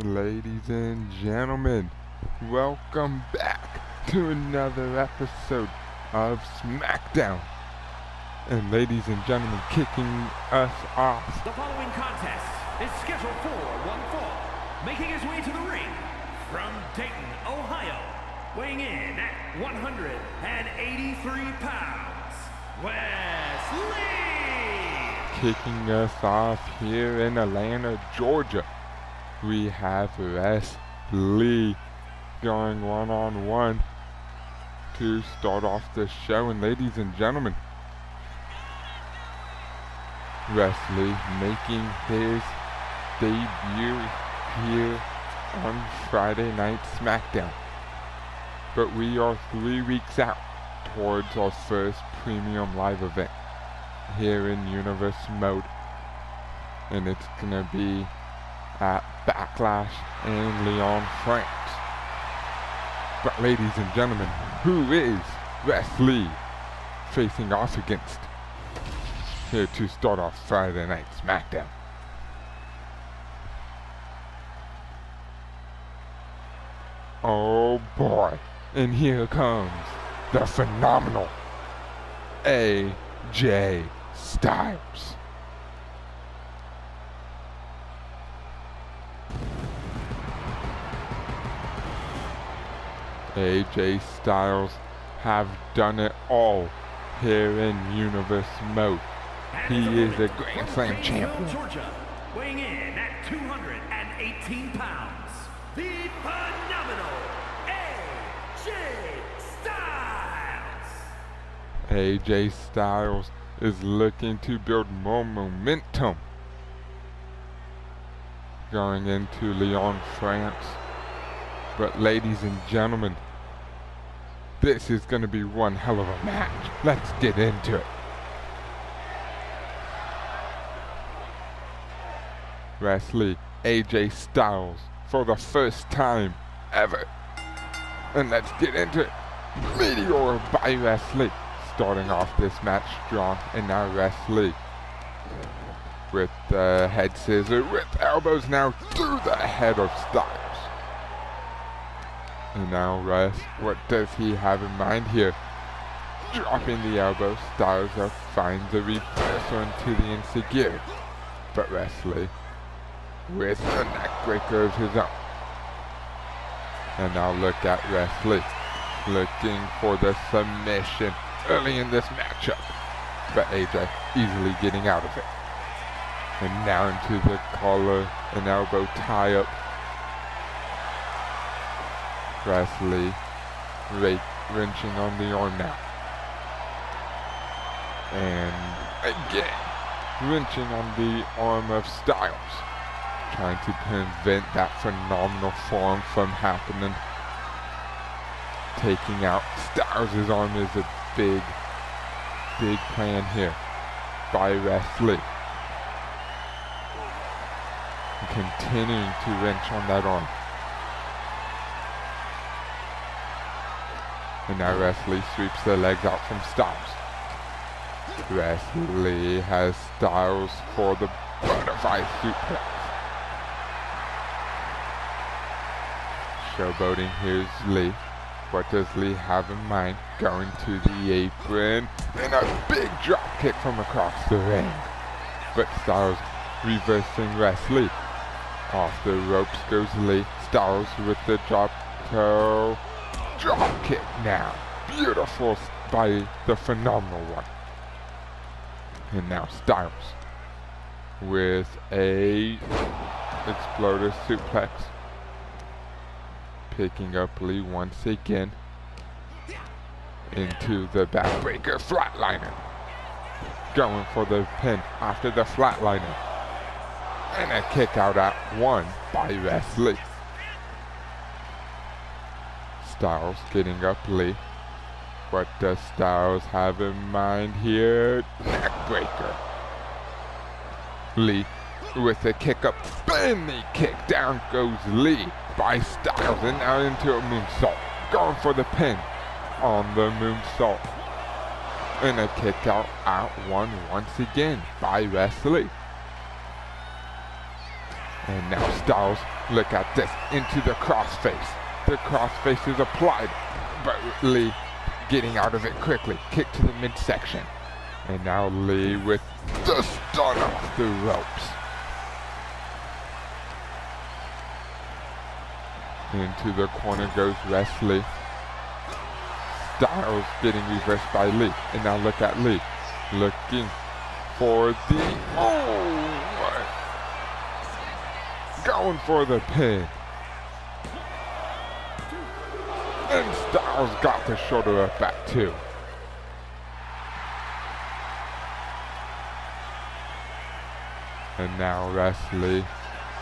Ladies and gentlemen, welcome back to another episode of SmackDown. And ladies and gentlemen, kicking us off. The following contest is scheduled for one fall. Making his way to the ring from Dayton, Ohio, weighing in at 183 pounds, Wesley! Kicking us off here in Atlanta, Georgia, we have Wesley going one-on-one to start off the show. And ladies and gentlemen, Wesley making his debut here on Friday Night SmackDown. But we are 3 weeks out towards our first premium live event here in Universe Mode. And it's gonna be at Backlash in Lyon, France. But ladies and gentlemen, who is Wesley facing off against here to start off Friday Night SmackDown? Oh boy, and here comes the phenomenal AJ Styles. AJ Styles have done it all here in Universe Mode. He is a Grand Slam champion. Georgia, weighing in at 218 pounds, the phenomenal AJ Styles! AJ Styles is looking to build more momentum going into Lyon, France. But ladies and gentlemen, this is going to be one hell of a match. Let's get into it. Wesley, AJ Styles for the first time ever. And let's get into it. Meteor by Wesley. Starting off this match strong. And now Wesley with the head scissor with elbows now through the head of Styles. And now Wes, what does he have in mind here? Dropping the elbow, Styles up, finds a reversal into the insecure. But Wesley with a neck breaker of his own. And now look at Wesley looking for the submission early in this matchup. But AJ easily getting out of it. And now into the collar and elbow tie up. Wesley wrenching on the arm now. And again, wrenching on the arm of Styles. Trying to prevent that phenomenal form from happening. Taking out Styles' arm is a big plan here by Wesley. Continuing to wrench on that arm. And now Wesley sweeps the legs out from Styles. Wesley has Styles for the butterfly suplex. Showboating, here's Lee. What does Lee have in mind? Going to the apron. And a big drop kick from across the ring. But Styles reversing Wesley. Off the ropes goes Lee. Styles with the drop toe. Drop kick now. Beautiful by the phenomenal one. And now Styles with a exploder suplex. Picking up Lee once again into the backbreaker flatliner. Going for the pin after the flatliner. And a kick out at one by Wesley. Styles getting up Lee. What does Styles have in mind here? Neckbreaker. Lee with a kick up, and the kick down goes Lee by Styles, and now into a moonsault. Going for the pin on the moonsault. And a kick out one once again by Wesley. And now Styles, look at this, into the crossface. The crossface is applied, but Lee getting out of it quickly. Kick to the midsection. And now Lee with the stun off the ropes. Into the corner goes Wesley. Styles getting reversed by Lee. And now look at Lee. Looking for the... going for the pin. And Styles got the shoulder up back too. And now Wesley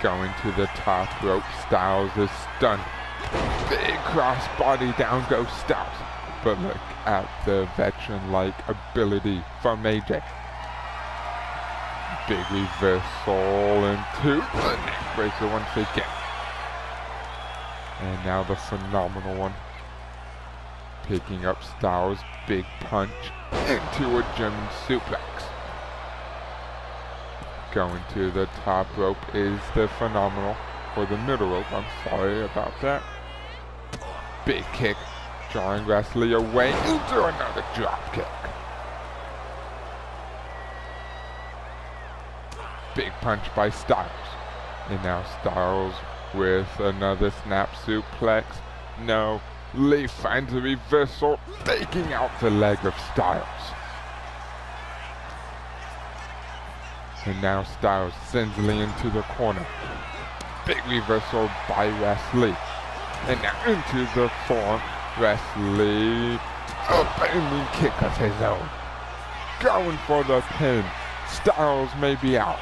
going to the top rope. Styles is stunned. Big crossbody, down goes Styles. But look at the veteran-like ability from AJ. Big reversal into the neck breaker once again. And now the phenomenal one. Picking up Styles, big punch into a German suplex. Going to the top rope is the phenomenal, or the middle rope, I'm sorry about that. Big kick, drawing Wesley away into another drop kick. Big punch by Styles. And now Styles with another snap suplex. No, Lee finds a reversal, taking out the leg of Styles. And now Styles sends Lee into the corner. Big reversal by Wesley. And now into the form. Wesley, a bending kick of his own. Going for the pin. Styles may be out.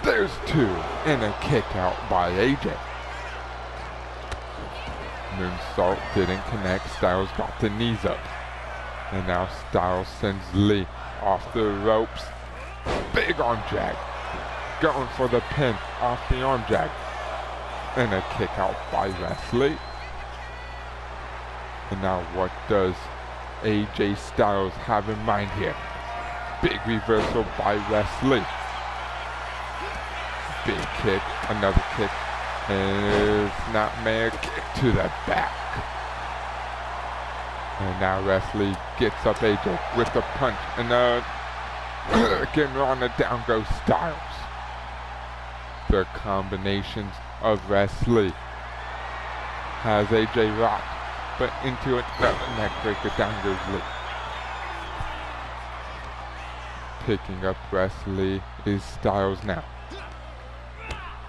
There's two, and a kick out by AJ. Moonsault didn't connect. Styles got the knees up. And now Styles sends Lee off the ropes. Big arm drag. Going for the pin off the arm drag. And a kick out by Wesley. And now what does AJ Styles have in mind here? Big reversal by Wesley. Big kick, another kick. And it's not man, kick to the back. And now Wesley gets up AJ with the punch. And again on the down goes Styles. The combinations of Wesley has AJ rocked, but into another neck breaker, down goes Lee. Picking up Wesley is Styles now.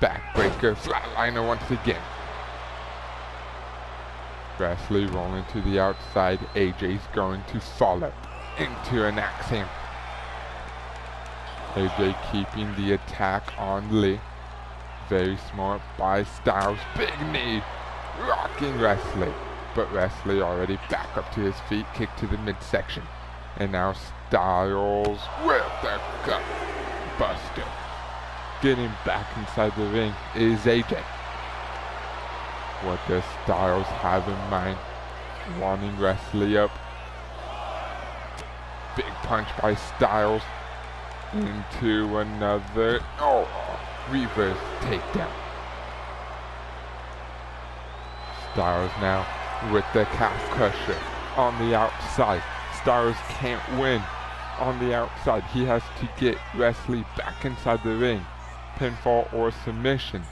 Backbreaker, flatliner once again. Wesley rolling to the outside. AJ's going to follow into an axe handle. AJ keeping the attack on Lee. Very smart by Styles. Big knee, rocking Wesley. But Wesley already back up to his feet. Kick to the midsection. And now Styles with the gut buster. Getting back inside the ring is AJ. What does Styles have in mind? Wanting Wesley up. Big punch by Styles. Into another, reverse takedown. Styles now with the calf crusher on the outside. Styles can't win on the outside. He has to get Wesley back inside the ring. Pinfall or submission.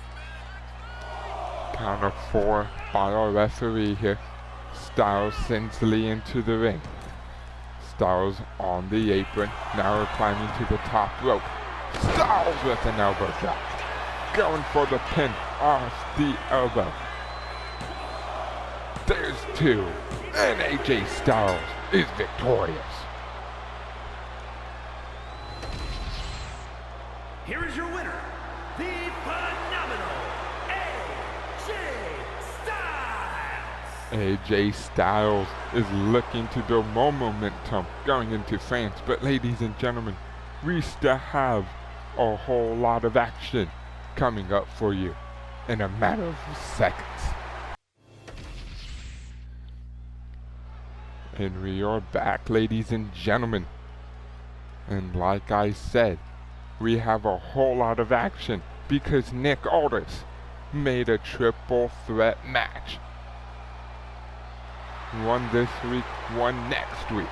Count of 4 by our referee here. Styles sends Lee into the ring. Styles on the apron, now climbing to the top rope. Styles with an elbow drop. Going for the pin off the elbow. There's 2, and AJ Styles is victorious. Here is your winner, the phenomenal AJ Styles. AJ Styles is looking to build more momentum going into France, but ladies and gentlemen, we still have a whole lot of action coming up for you in a matter of seconds. And we are back, ladies and gentlemen. And like I said, we have a whole lot of action because Nick Aldis made a triple threat match. One this week, one next week.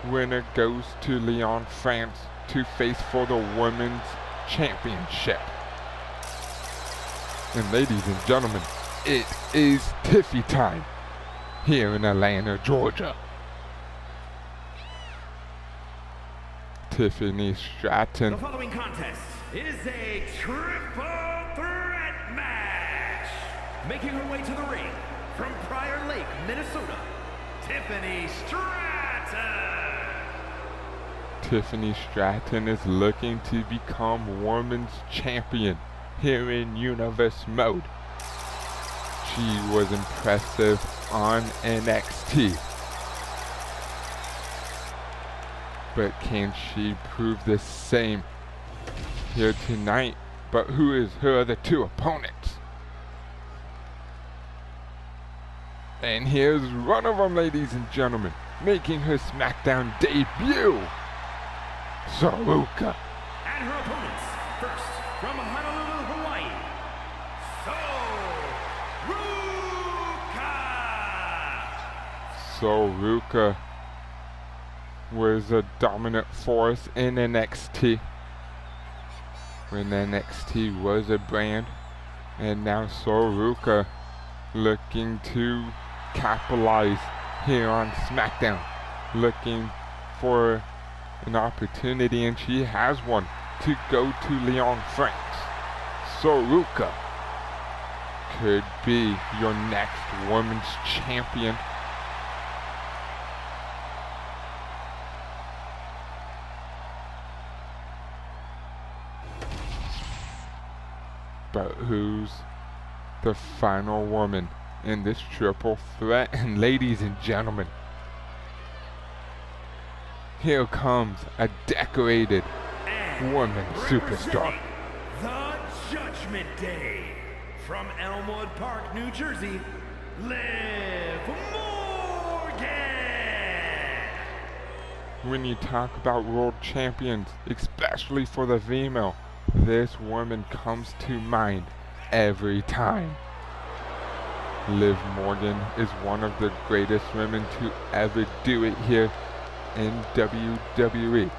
Winner goes to Lyon, France to face for the Women's Championship. And ladies and gentlemen, it is Tiffy time here in Atlanta, Georgia. Tiffany Stratton. The following contest is a triple threat match. Making her way to the ring from Prior Lake, Minnesota, Tiffany Stratton. Tiffany Stratton is looking to become Women's Champion here in Universe Mode. She was impressive on NXT. But can she prove the same here tonight? But who is her other two opponents? And here's one of them, ladies and gentlemen, making her SmackDown debut, Saruka. And her opponents, first from Honolulu, Hawaii, Saruka was a dominant force in NXT when NXT was a brand, and now Saruka looking to capitalize here on SmackDown, looking for an opportunity, and she has one, to go to Lyon, France. Saruka could be your next women's champion. But who's the final woman in this triple threat? And ladies and gentlemen, here comes a decorated woman superstar. The Judgment Day from Elmwood Park, New Jersey, Liv Morgan. When you talk about world champions, especially for the female, this woman comes to mind every time. Liv Morgan is one of the greatest women to ever do it here in WWE.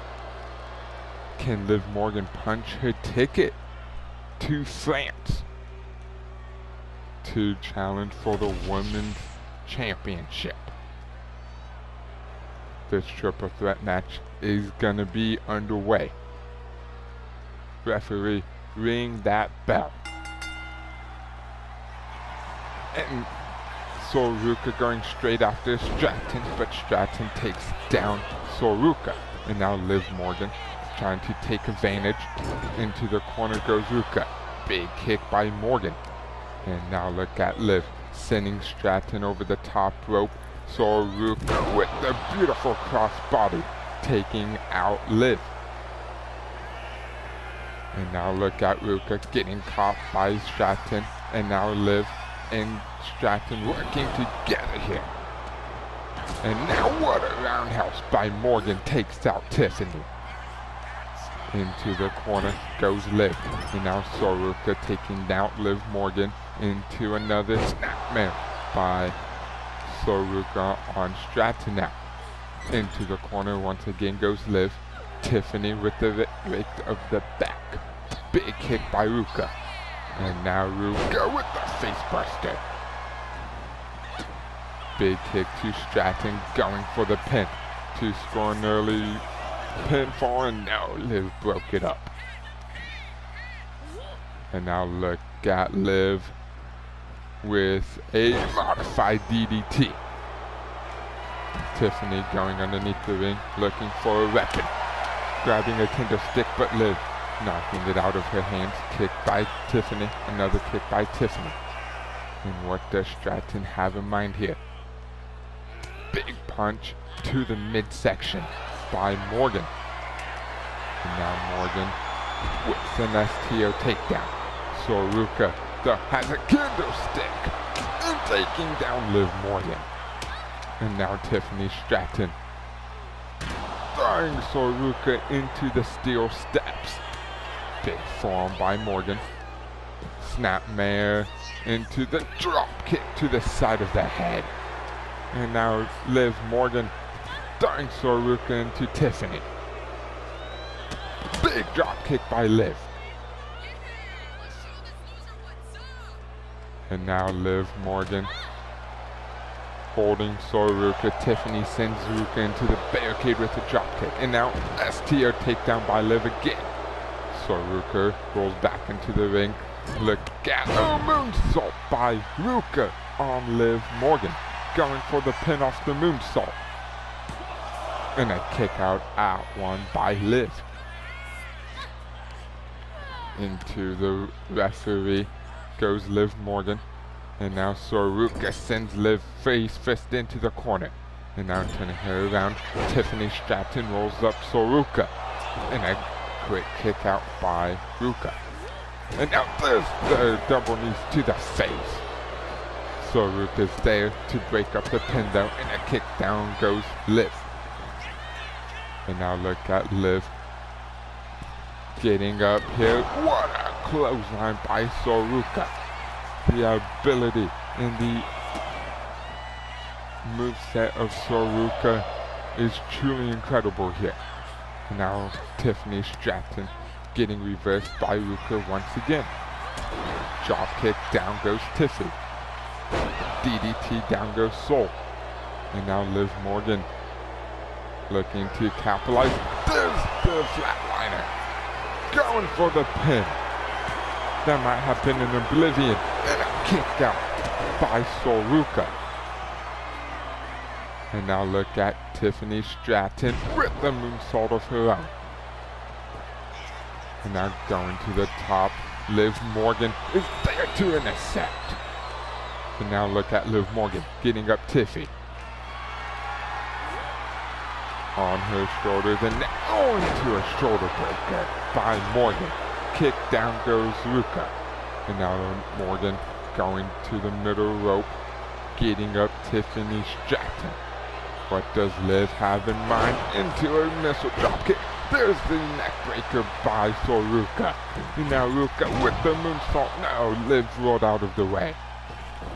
Can Liv Morgan punch her ticket to France to challenge for the Women's Championship? This triple threat match is gonna be underway. Referee, ring that bell. And Saruka going straight after Stratton, but Stratton takes down Saruka. And now Liv Morgan trying to take advantage. Into the corner goes Ruka. Big kick by Morgan. And now look at Liv sending Stratton over the top rope. Saruka with the beautiful crossbody taking out Liv. And now look at Ruka getting caught by Stratton. And now Liv and Stratton working together here. And now what a roundhouse by Morgan takes out Tiffany. Into the corner goes Liv. And now Saruka taking down Liv Morgan into another snapmare by Saruka on Stratton now. Into the corner once again goes Liv. Tiffany with the rake of the back. Big kick by Ruka. And now Ruka with the face buster. Big kick to Stratton going for the pin. To score an early pinfall, and now Liv broke it up. And now look at Liv with a modified DDT. Tiffany going underneath the ring looking for a weapon. Grabbing a kendo stick, but Liv knocking it out of her hands. Kick by Tiffany. Another kick by Tiffany. And what does Stratton have in mind here? Big punch to the midsection by Morgan. And now Morgan with an STO takedown. Saruka has a kendo stick and taking down Liv Morgan. And now Tiffany Stratton throwing Saruka into the steel steps. Big forearm by Morgan. Snapmare into the drop kick to the side of the head. And now Liv Morgan throwing Soruka into Tiffany. Big drop kick by Liv. And now Liv Morgan holding Soruka. Tiffany sends Ruka into the barricade with a drop kick. And now STO takedown by Liv again. Soruka rolls back into the ring. Look at a moonsault by Ruka on Liv Morgan. Going for the pin off the moonsault. And a kick out at one by Liv. Into the referee goes Liv Morgan. And now Soruka sends Liv face first into the corner. And now turning her around, Tiffany Stratton rolls up Soruka. And a quick kick out by Ruka. And now there's the double knees to the face. Soruka's there to break up the pin though, and a kick down goes Liv. And now look at Liv getting up here. What a clothesline by Soruka. The ability and the moveset of Soruka is truly incredible here. And now Tiffany Stratton getting reversed by Ruka once again. Drop kick, down goes Tiffy. DDT, down goes Sol. And now Liv Morgan looking to capitalize. There's the flatliner. Going for the pin. That might have been an oblivion. And a kick out by Soruka. And now look at Tiffany Stratton with the moonsault of her own. And now going to the top, Liv Morgan is there to intercept. And now look at Liv Morgan getting up Tiffy. On her shoulders and now into a shoulder breaker by Morgan. Kick down goes Ruka. And now Morgan going to the middle rope, getting up Tiffany Stratton. What does Liv have in mind? Into a missile dropkick. There's the neckbreaker by Soruka. And now Ruka with the moonsault. No, Liv rolled out of the way.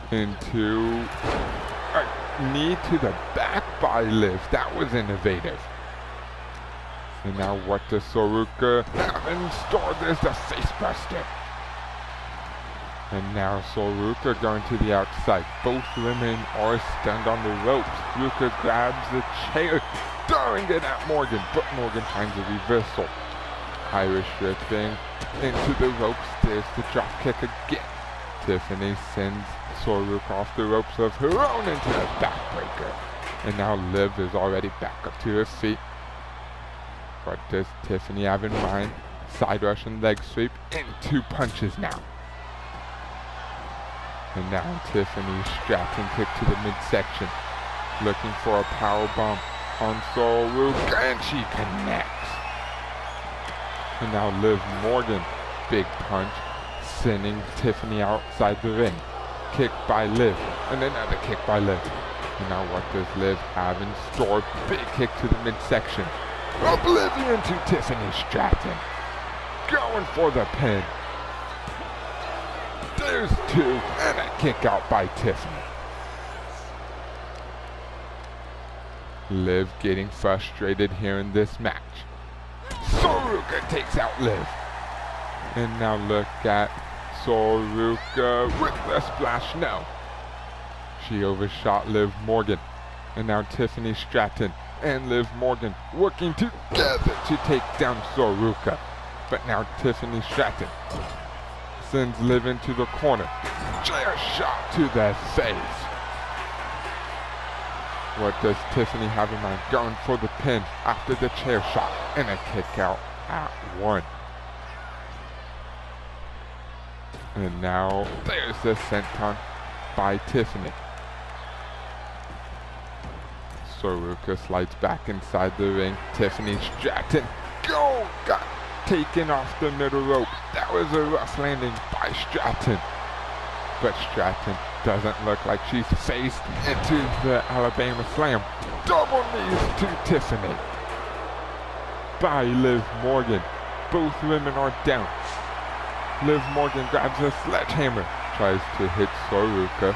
Into a knee to the back by Liv. That was innovative. And now what does Soruka have in store? There's the facebuster. And now Soruka going to the outside. Both women are stunned on the ropes. Ruka grabs the chair, throwing it at Morgan, but Morgan finds a reversal. Irish whipping into the ropes. There's the drop kick again. Tiffany sends Soruka off the ropes of her own into a backbreaker. And now Liv is already back up to her feet. What does Tiffany have in mind? Side Russian leg sweep into punches now. And now Tiffany Stratton kick to the midsection. Looking for a powerbomb on Soruka, and she connects. And now Liv Morgan, big punch, sending Tiffany outside the ring. Kick by Liv, and another kick by Liv. And now what does Liv have in store? Big kick to the midsection. Oblivion to Tiffany Stratton. Going for the pin. There's two, and a kick out by Tiffany. Liv getting frustrated here in this match. Soruka takes out Liv. And now look at Soruka with the splash. No. She overshot Liv Morgan. And now Tiffany Stratton and Liv Morgan working together to take down Soruka. But now Tiffany Stratton sends Liv into the corner. Chair shot to the face. What does Tiffany have in mind? Going for the pin after the chair shot and a kick out at one. And now there's the senton by Tiffany. Soruka slides back inside the ring. Tiffany Stratton got taken off the middle rope. That was a rough landing by Stratton. But Stratton doesn't look like she's phased into the Alabama Slam. Double knees to Tiffany by Liv Morgan. Both women are down. Liv Morgan grabs a sledgehammer, tries to hit Soruka,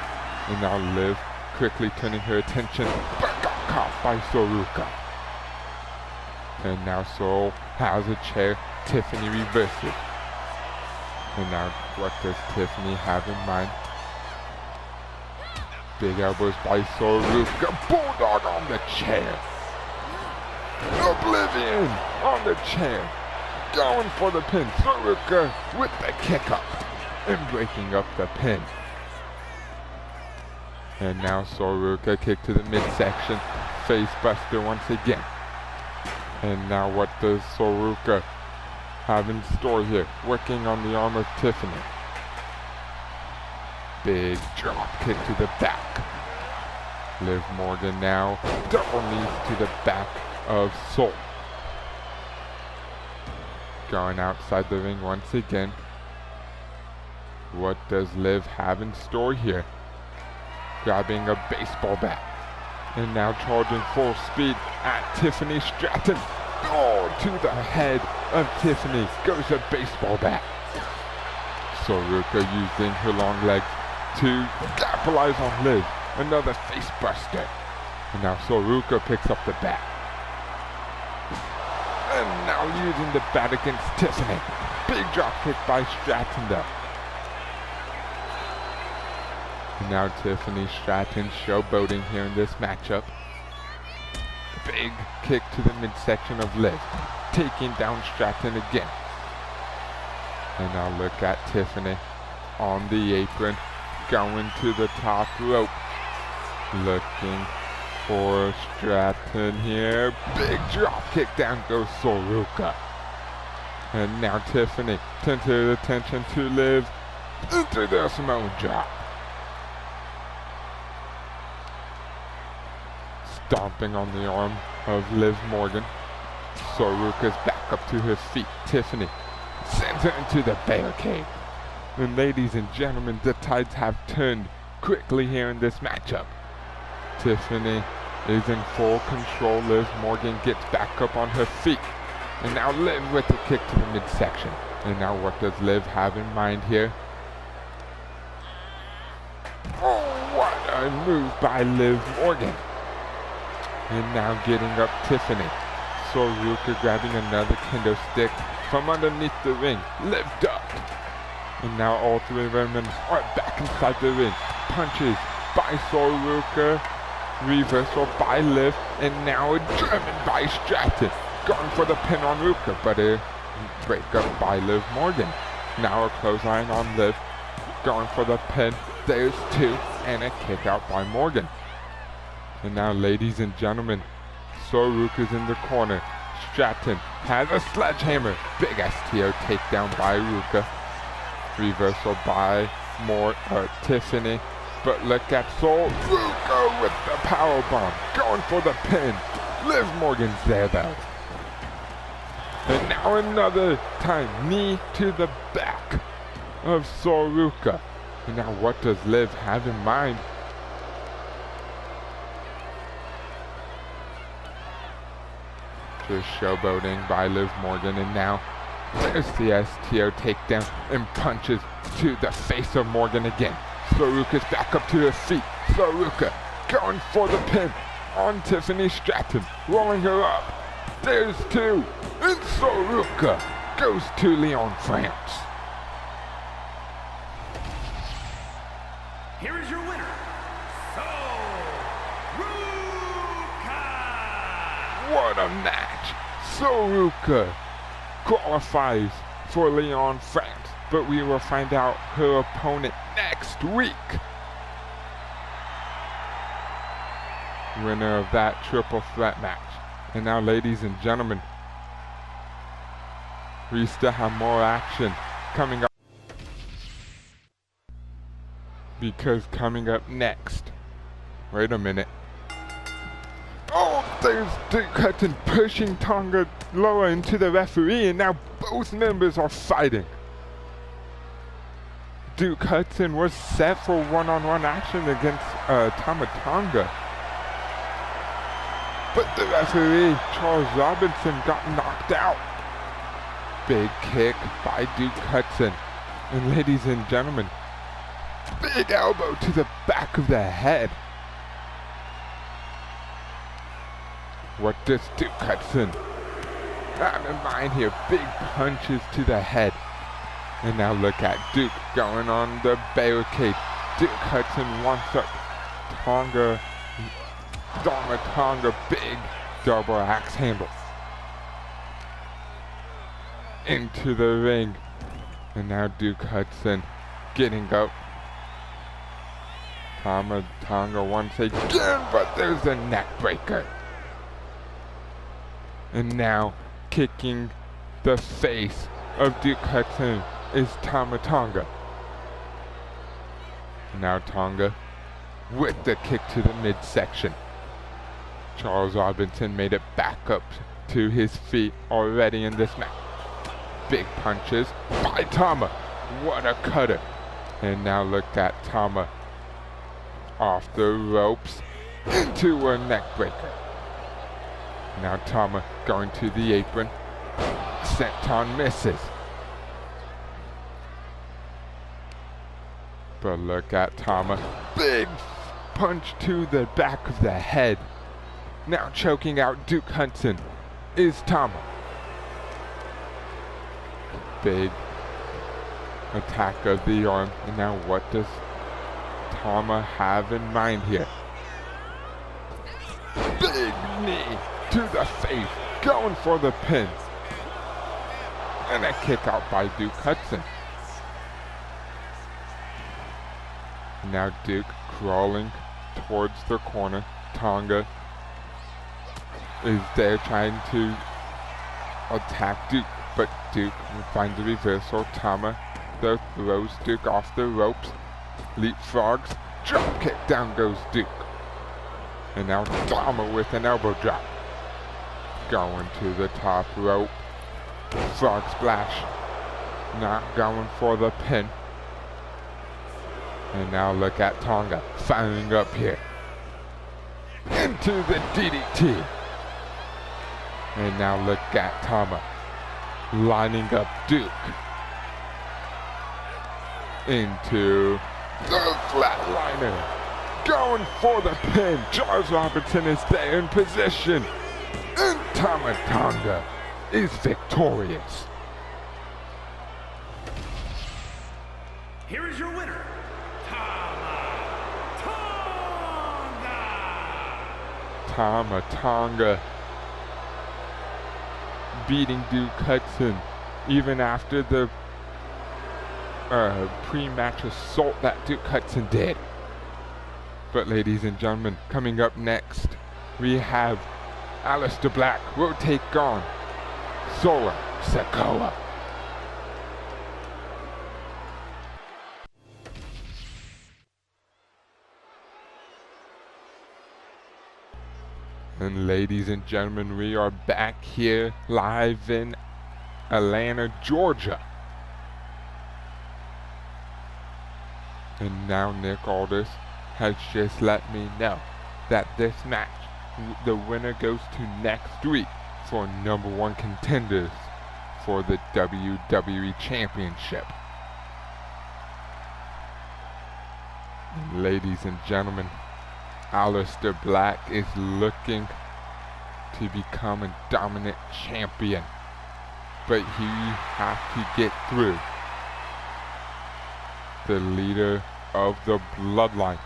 and now Liv quickly turning her attention, but got caught by Soruka. And now Sol has a chair, Tiffany reverses. And now what does Tiffany have in mind? Big elbows by Soruka, bulldog on the chair. Oblivion on the chair. Going for the pin. Soruka with the kick up and breaking up the pin. And now Soruka kick to the midsection. Face buster once again. And now what does Soruka have in store here? Working on the arm of Tiffany. Big drop kick to the back. Liv Morgan now double knees to the back of Sol. Going outside the ring once again. What does Liv have in store here? Grabbing a baseball bat. And now charging full speed at Tiffany Stratton. Oh, to the head of Tiffany goes a baseball bat. Soruka using her long legs to capitalize on Liv. Another face buster. And now Soruka picks up the bat. And now using the bat against Tiffany. Big drop kick by Stratton though. And now Tiffany Stratton showboating here in this matchup. Big kick to the midsection of Liv. Taking down Stratton again. And now look at Tiffany on the apron. Going to the top rope. Looking for Stratton here. Big drop kick, down goes Soruka. And now Tiffany turns her attention to Liv into the Samoan drop. Stomping on the arm of Liv Morgan. Soruka's back up to her feet. Tiffany sends her into the barricade. And ladies and gentlemen, the tides have turned quickly here in this matchup. Tiffany is in full control. Liv Morgan gets back up on her feet. And now Liv with the kick to the midsection. And now what does Liv have in mind here? Oh, what a move by Liv Morgan. And now getting up Tiffany. Soruka grabbing another kendo stick from underneath the ring. Liv ducked. And now all three women are back inside the ring. Punches by Soruka. Reversal by Liv. And now a German by Stratton. Going for the pin on Ruka, but a breakup by Liv Morgan. Now a clothesline on Liv. Going for the pin. There's two. And a kick out by Morgan. And now, ladies and gentlemen, Soruka's in the corner. Stratton has a sledgehammer. Big STO takedown by Ruka. Reversal by Tiffany. But look at Soruka with the powerbomb. Going for the pin. Liv Morgan's there though. And now another time. Knee to the back of Soruka. And now what does Liv have in mind? Just showboating by Liv Morgan, and now there's the STO takedown and punches to the face of Morgan again. Soruka's back up to her feet. Soruka going for the pin on Tiffany Stratton, rolling her up. There's two, and Soruka goes to Lyon, France. Here is your winner, What a match! Soruka qualifies for Lyon, France, but we will find out her opponent next week. Winner of that triple threat match. And now, ladies and gentlemen, we still have more action coming up. Because coming up next, wait a minute. Oh, there's Duke Hudson pushing Tonga Loa into the referee, and now both members are fighting. Duke Hudson was set for one-on-one action against Tama Tonga. But the referee, Charles Robinson, got knocked out. Big kick by Duke Hudson. And ladies and gentlemen, big elbow to the back of the head. What does Duke Hudson have in mind here? Big punches to the head. And now look at Duke going on the barricade. Duke Hudson wants up Tonga, Tonga, big double axe handle. Into the ring. And now Duke Hudson getting up. Tonga once again, but there's a neck breaker. And now kicking the face of Duke Hudson is Tonga. Now Tonga with the kick to the midsection. Charles Robinson made it back up to his feet already in this match. Big punches by Tama. What a cutter. And now look at Tama off the ropes into a neck breaker. Now Tama going to the apron. Senton misses. But look at Tama. Big punch to the back of the head. Now choking out Duke Hudson is Tama. Big attack of the arm. And now what does Tama have in mind here? Big knee to the face. Going for the pin. And a kick out by Duke Hudson. Now Duke crawling towards the corner. Tonga is there trying to attack Duke, but Duke finds a reversal. Tama throws Duke off the ropes. Leapfrogs. Drop kick. Down goes Duke. And now Tama with an elbow drop. Going to the top rope. Frog splash. Not going for the pin. And now look at Tonga firing up here. Into the DDT. And now look at Tama lining up Duke. Into the flatliner. Going for the pin. Charles Robinson is there in position. And Tonga is victorious. Here is your winner, Tonga beating Duke Hudson even after the pre-match assault that Duke Hudson did. But ladies and gentlemen, coming up next, we have Aleister Black will take on Solo Sikoa. And ladies and gentlemen, we are back here live in Atlanta, Georgia. And now Nick Aldis has just let me know that this match, the winner goes to next week for #1 contenders for the WWE Championship. And ladies and gentlemen, Aleister Black is looking to become a dominant champion, but he has to get through the leader of the bloodline.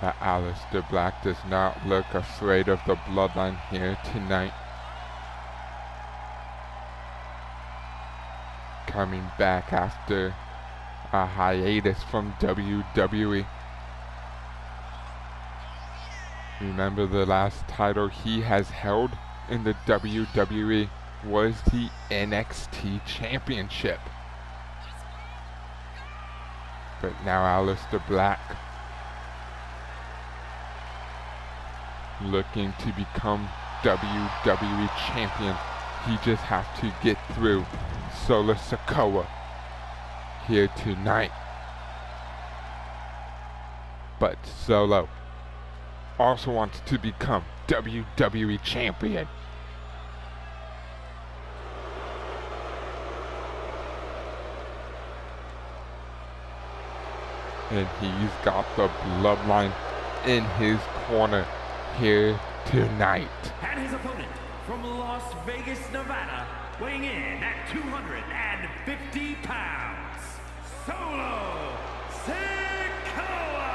But Aleister Black does not look afraid of the bloodline here tonight. Coming back after a hiatus from WWE. Remember, the last title he has held in the WWE was the NXT Championship. But now Aleister Black looking to become WWE Champion. He just has to get through Solo Sikoa here tonight. But Solo also wants to become WWE champion. And he's got the bloodline in his corner here tonight. And his opponent from Las Vegas, Nevada, weighing in at 250 pounds, Solo Sikoa!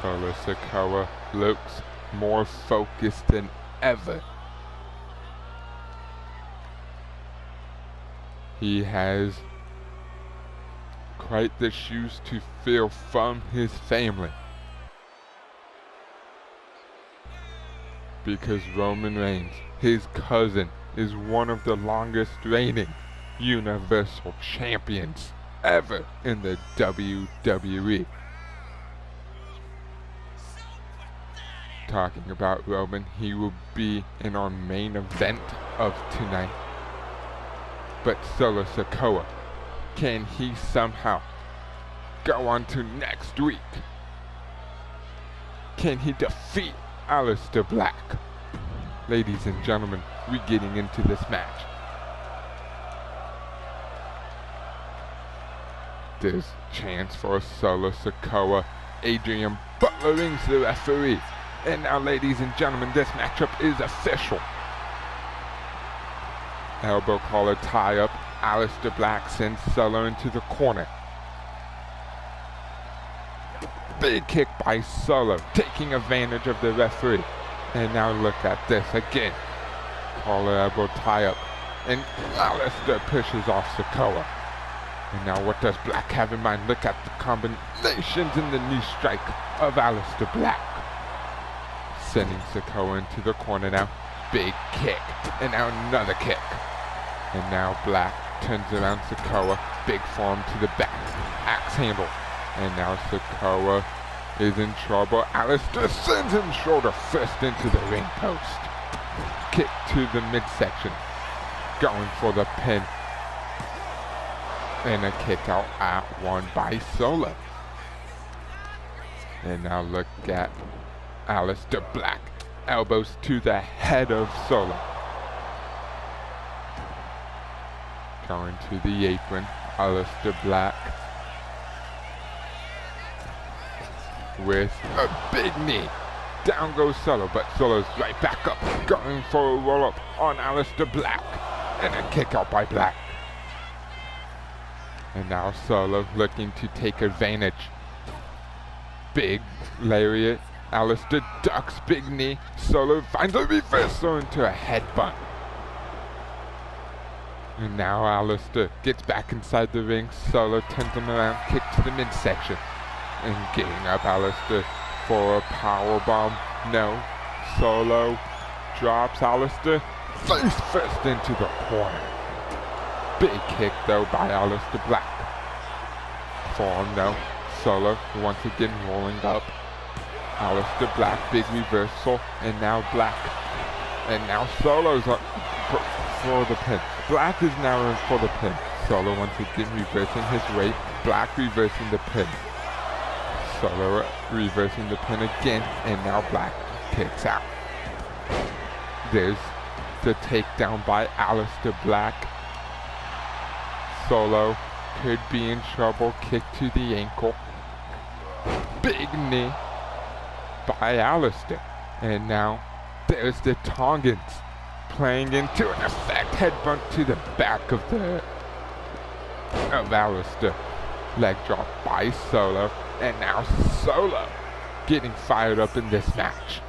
Solo Sikoa looks more focused than ever. He has quite the shoes to fill from his family. Because Roman Reigns, his cousin, is one of the longest reigning Universal Champions ever in the WWE. Talking about Roman, he will be in our main event of tonight. But Solo Sikoa, can he somehow go on to next week? Can he defeat Aleister Black? Ladies and gentlemen, we're getting into this match. There's chance for Solo Sikoa. Adrian Butler rings the referee. And now, ladies and gentlemen, this matchup is official. Elbow collar tie up. Aleister Black sends Solo into the corner. Big kick by Solo, taking advantage of the referee. And now look at this again. Collar elbow tie up. And Aleister pushes off Sikoa. And now what does Black have in mind? Look at the combinations in the knee strike of Aleister Black. Sending Sikoa into the corner now. Big kick. And now another kick. And now Black turns around Sikoa. Big forearm to the back. Axe handle. And now Sikoa is in trouble. Aleister sends him shoulder first into the ring post. Kick to the midsection. Going for the pin. And a kick out at one by Solo. And now look at Aleister Black. Elbows to the head of Solo. Going to the apron. Aleister Black with a big knee. Down goes Solo, but Solo's right back up. Going for a roll-up on Aleister Black. And a kick out by Black. And now Solo looking to take advantage. Big lariat. Aleister ducks, big knee. Solo finds a reversal into a headbutt. And now Aleister gets back inside the ring. Solo turns him around, kick to the midsection. And getting up Aleister for a powerbomb. No. Solo drops Aleister face first into the corner. Big kick though by Aleister Black. Forearm no. Solo once again rolling up. Aleister Black, big reversal. And now Black. And now Solo's up for the pin. Black is now in for the pin. Solo once again reversing his weight. Black reversing the pin. Solo reversing the pin again. And now Black kicks out. There's the takedown by Aleister Black. Solo could be in trouble. Kick to the ankle. Big knee by Aleister. And now there's the Tongans playing into an effect. Headbutt to the back of Aleister. Leg drop by Solo. And now Solo getting fired up in this match.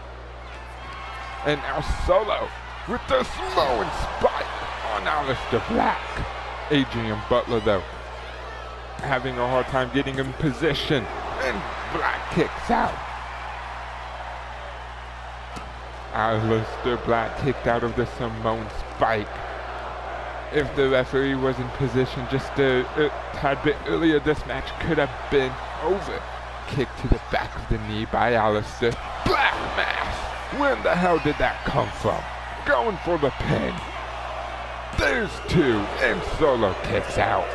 And now Solo with the Samoan spike on Aleister Black. Adrian Butler though having a hard time getting in position. And Black kicks out. Aleister Black kicked out of the Samoan spike. If the referee was in position just a tad bit earlier, this match could have been over. Kick to the back of the knee by Aleister. Black mass! Where the hell did that come from? Going for the pin. There's two, and Solo kicks out.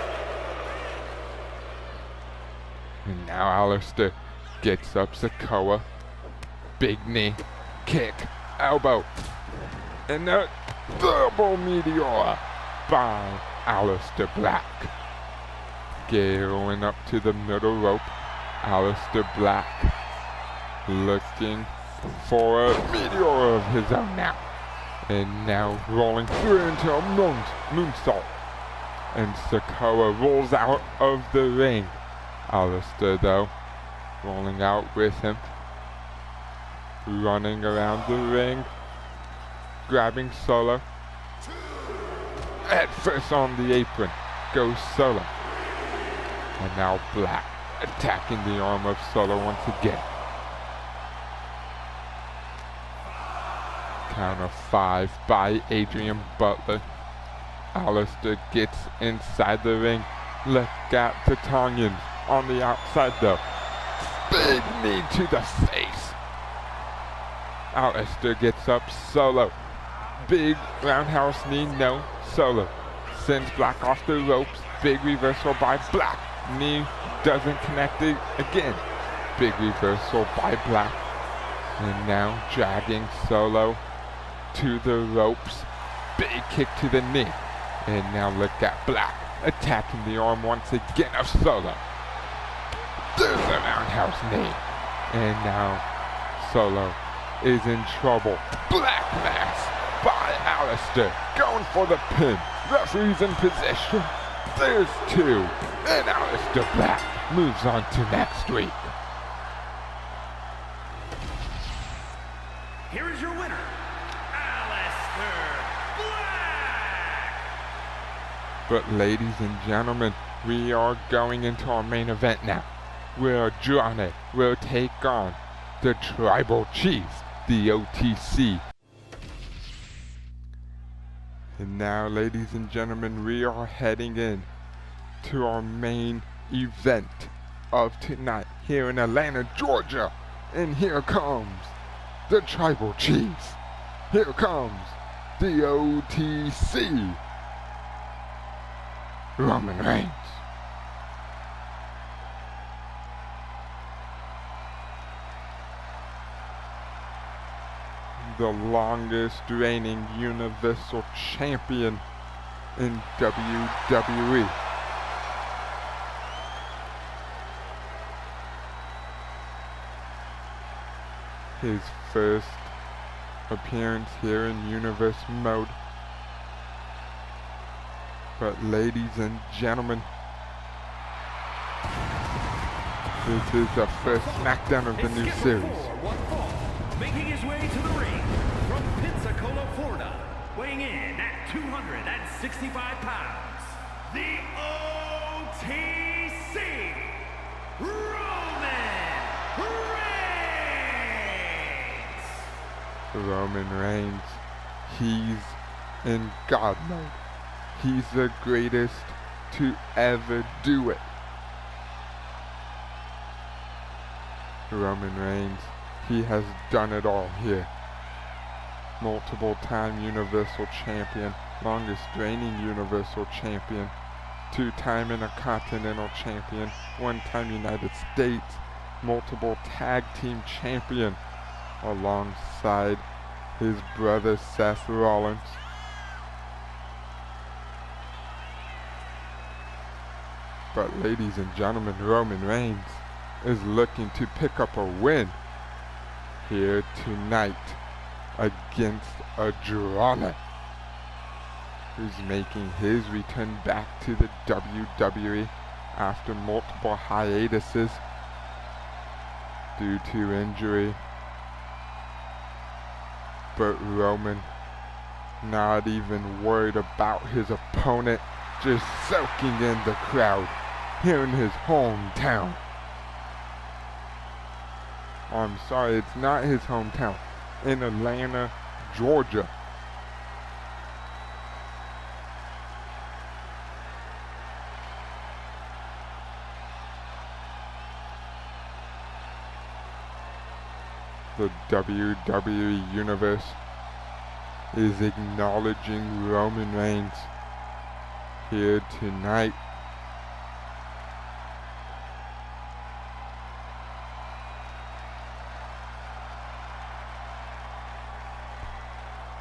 And now Aleister gets up Sikoa. big knee, kick, elbow, and a double meteor by Aleister Black. Going up to the middle rope, Aleister Black looking for a meteor of his own now. And now rolling through into a moonsault. And Sikoa rolls out of the ring. Aleister, though, rolling out with him. Running around the ring. Grabbing Solo. Head first on the apron. Goes Solo. And now Black attacking the arm of Solo once again. Count of 5 by Adrian Butler. Aleister gets inside the ring. Look at the Tongans on the outside though. Big knee to the face. Aleister gets up. Solo. Big roundhouse knee. No. Solo sends Black off the ropes. Big reversal by Black. Knee doesn't connect it again. Big reversal by Black. And now dragging Solo to the ropes. Big kick to the knee. And now look at Black attacking the arm once again of Solo. There's a roundhouse knee. And now Solo is in trouble. Black mass by Aleister. Going for the pin. Referee's in position. There's 2. And Aleister Black moves on to next week. Here is your winner, Aleister Black! But ladies and gentlemen, we are going into our main event now, where Johnny will take on the Tribal Chiefs, the OTC. And now, ladies and gentlemen, we are heading in to our main event of tonight here in Atlanta, Georgia. And here comes the Tribal Chiefs. Here comes the OTC. Roman Reigns. The longest reigning Universal Champion in WWE. His first appearance here in Universe mode. But ladies and gentlemen, this is the first SmackDown of the new series. Making his way to the ring from Pensacola, Florida, weighing in at 265 pounds, the OTC, Roman Reigns, he's in God mode. He's the greatest to ever do it. Roman Reigns, he has done it all here. Multiple time Universal Champion, longest reigning Universal Champion, 2-time Intercontinental Champion, 1-time United States, multiple Tag Team Champion, alongside his brother Seth Rollins. But ladies and gentlemen, Roman Reigns is looking to pick up a win here tonight against Andrade, who's making his return back to the WWE after multiple hiatuses due to injury. But Roman, not even worried about his opponent, just soaking in the crowd here in his hometown. I'm sorry, it's not his hometown. In Atlanta, Georgia. The WWE Universe is acknowledging Roman Reigns here tonight.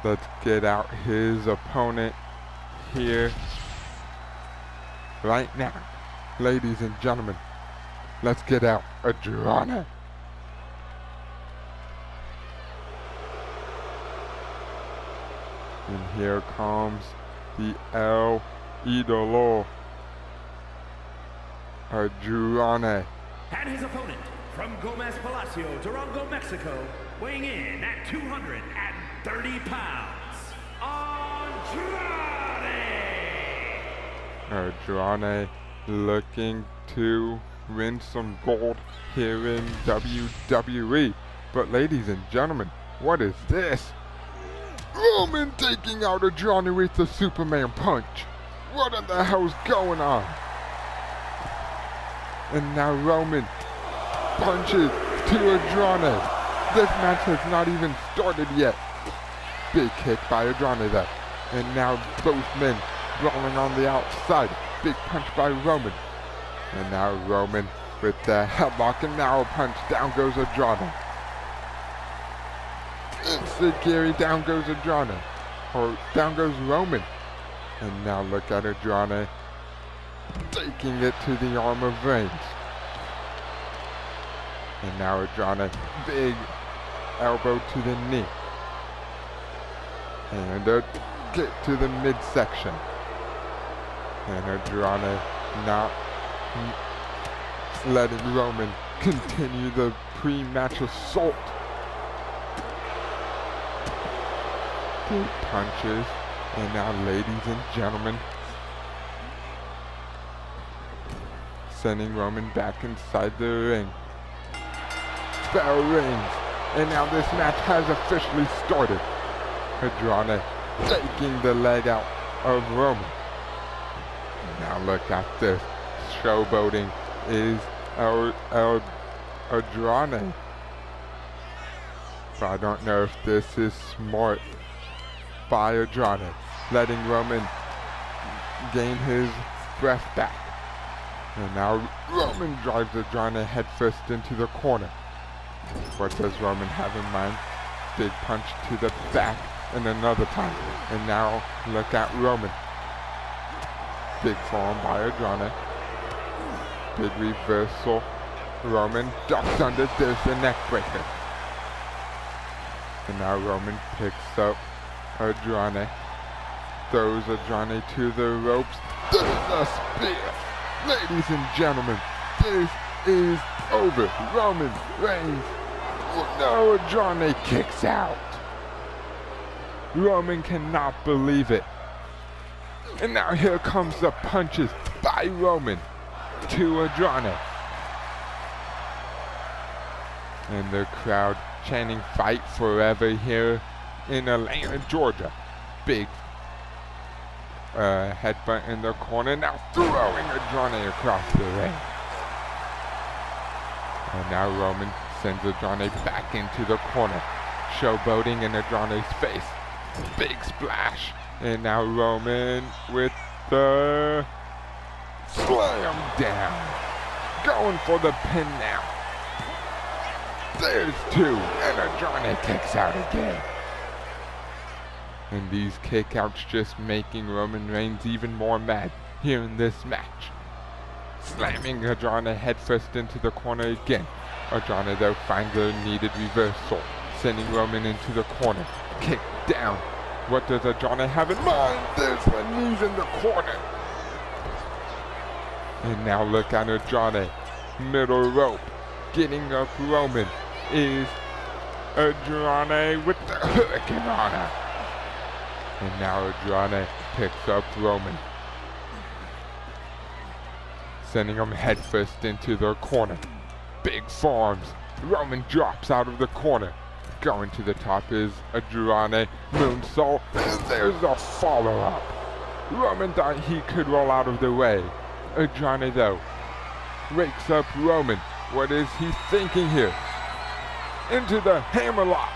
Let's get out his opponent here right now. Ladies and gentlemen, let's get out Andrade. And here comes the El Idolo, Andrade. And his opponent, from Gomez Palacio, Durango, Mexico, weighing in at 230 pounds, Andrade! Andrade looking to win some gold here in WWE. But ladies and gentlemen, what is this? Roman taking out Andrade with the Superman punch. What in the hell's going on? And now Roman punches to Andrade. This match has not even started yet. Big kick by Andrade there. And now both men brawling on the outside. Big punch by Roman. And now Roman with the headlock and now a punch. Down goes Andrade. Instant Gary, down goes Andrade. Or down goes Roman. And now look at Andrade taking it to the arm of Reigns. And now Andrade, big elbow to the knee. And a kick to the midsection. And Andrade not letting Roman continue the pre-match assault. Big punches. And now, ladies and gentlemen, sending Roman back inside the ring. Bell rings, and now this match has officially started. Andrade taking the leg out of Roman. And now look at this. Showboating is Andrade. But I don't know if this is smart by Andrade, letting Roman gain his breath back. And now Roman drives Andrade headfirst into the corner. What does Roman have in mind? Big punch to the back and another time. And now look at Roman. Big forearm by Andrade. Big reversal. Roman ducks under. There's the neck breaker. And now Roman picks up Andrade. Throws Andrade to the ropes. There's a spear. Ladies and gentlemen, this is over. Roman Reigns. No, Andrade kicks out. Roman cannot believe it. And now here comes the punches by Roman to Andrade. And the crowd chanting "Fight Forever" here in Atlanta, Georgia. Big headbutt in the corner, now throwing Andrade across the ring. And now Roman sends Andrade back into the corner, showboating in Andrade's face. Big splash. And now Roman with the slam down. Going for the pin now. There's two, and Andrade kicks out again. And these kickouts just making Roman Reigns even more mad here in this match. Slamming Andrade headfirst into the corner again. Andrade though finds a needed reversal, sending Roman into the corner. Kick down. What does Andrade have in mind? There's the knees in the corner. And now look at Andrade. Middle rope. Getting up Roman is Andrade with the Hurricanrana. And now Andrade picks up Roman, sending him headfirst into the corner. Big forearms. Roman drops out of the corner. Going to the top is Andrade moonsault, and there's a follow-up. Roman thought he could roll out of the way. Andrade though wakes up Roman. What is he thinking here? Into the hammerlock.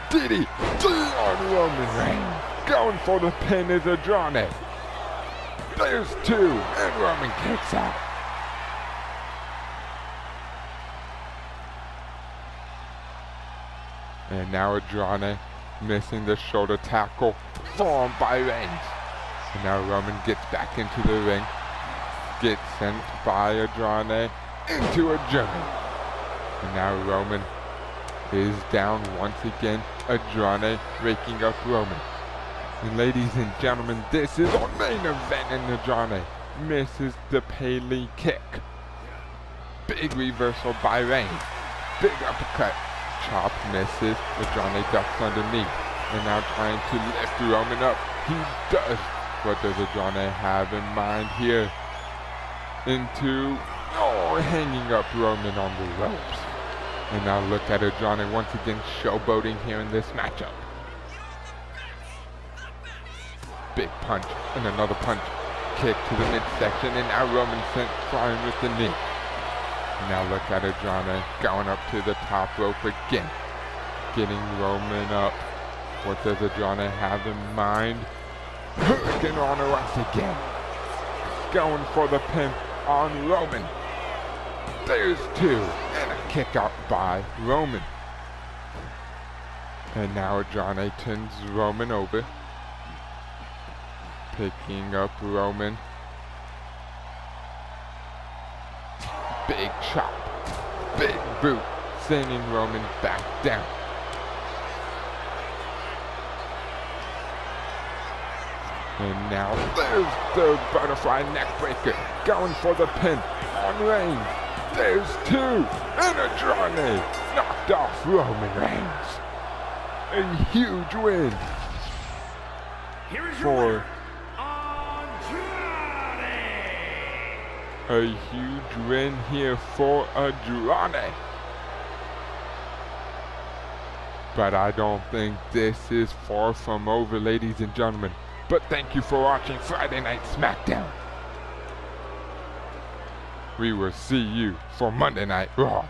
DDT on Roman Reigns. Going for the pin is Andrade. There's two, and Roman kicks out. And now Andrade missing the shoulder tackle, formed by Reigns. And now Roman gets back into the ring, gets sent by Andrade into a German. And now Roman is down once again. Andrade raking up Roman. And ladies and gentlemen, this is our main event, and Andrade misses the Paley kick. Big reversal by Reigns. Big uppercut. Chop misses. Andrade ducks underneath. And now trying to lift Roman up. He does. What does Andrade have in mind here? Hanging up Roman on the ropes. And now look at Andrade once again showboating here in this matchup. Big punch and another punch. Kick to the midsection, and now Roman sent flying with the knee. Now look at Andrade going up to the top rope again. Getting Roman up. What does Andrade have in mind? Hurricane on us again. Going for the pin on Roman. There's two. And a kick out by Roman. And now Andrade turns Roman over. Picking up Roman. Big chop. Big boot. Sending Roman back down. And now there's the butterfly neckbreaker. Going for the pin on Reigns. There's two. And Andrade knocked off Roman Reigns. A huge win Here is your for winner, Andrade. a huge win here for Andrade. But I don't think this is far from over, ladies and gentlemen. But thank you for watching Friday Night SmackDown. We will see you for Monday Night Raw.